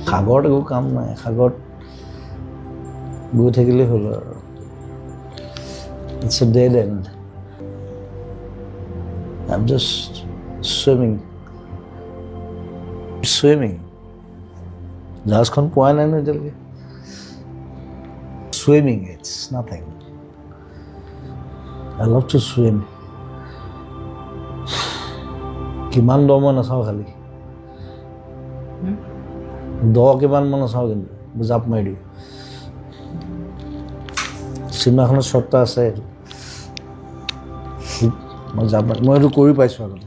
সাগৰত একো কাম নাই সাগৰত গৈ থাকিলেই হ'ল আৰু it's a dead and I am just swimming জাহাজখন পোৱাই নাই ন এতিয়ালৈকে swimming it's nothing I love to swim কিমান দ মই নাচাওঁ খালি দ কিমান মই নাচাওঁ কিন্তু জাপ মাৰি দিওঁ চিনেমাখনত শ্বৰ্ট আছে মই জাপ মাৰি মই এইটো কৰি পাইছোঁ আগতে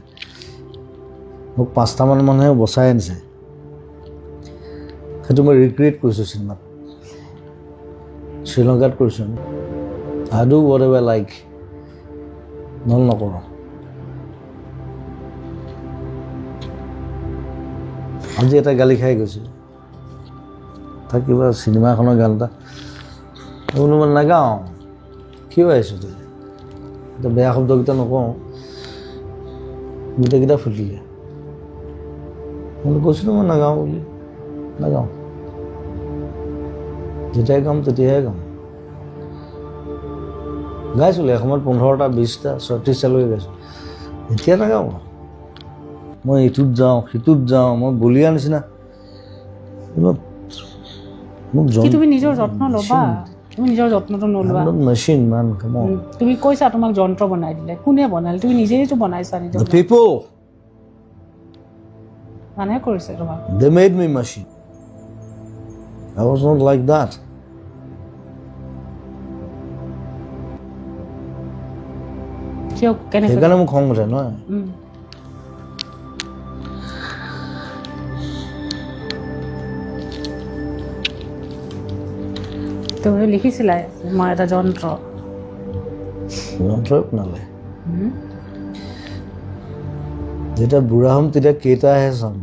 মোক 5টামান মানুহে বচাই আনিছে সেইটো মই ৰিক্ৰিয়েট কৰিছোঁ চিনেমাত শ্ৰীলংকাত কৰিছোঁ আমি আই ডু হোৱাট এভাৰ লাইক নহ'লে নকৰোঁ আজি এটা গালি খাই গৈছিলোঁ তাক কিবা চিনেমাখনৰ গান এটা বোলো মই নাগাওঁ কিয় আহিছোঁ তই এতিয়া বেয়া শব্দকেইটা নকওঁ গোটেইকেইটা ফুটিলে মই কৈছিলোঁ মই নাগাওঁ বুলি নাগাওঁ যেতিয়াই গাম তেতিয়াহে গাম গাইছিলোঁ এসময়ত 15টা 20টা 36টালৈকে গাইছোঁ এতিয়া নাগাওঁ মই ইটোত যাওঁ সিটোত যাওঁ মই বলিয়া নিচিনা মোক তুমি নিজৰ যত্ন ল'বা তুমি নিজৰ যত্নটো নলোৱা মেচিন মান তুমি কৈছা তোমাক যন্ত্ৰ বনাই দিলে কোনে বনালে তুমি নিজেইতো বনাইছা নিজৰ পিপল মানুহে কৰিছে তোমাক they made me machine I was not like that কিয় কেনেকৈ সেইকাৰণে মোক খং উঠে নহয় তুমি লিখিছিলা মই এটা যন্ত্ৰই বনালে যেতিয়া বুঢ়া হ'ম তেতিয়া কেইটাহে চাম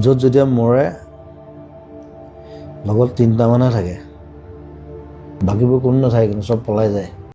য'ত যেতিয়া মৰে লগত 3টা মানুহে থাকে বাকীবোৰ কোনো নাথাকে কিন্তু চব পলাই যায়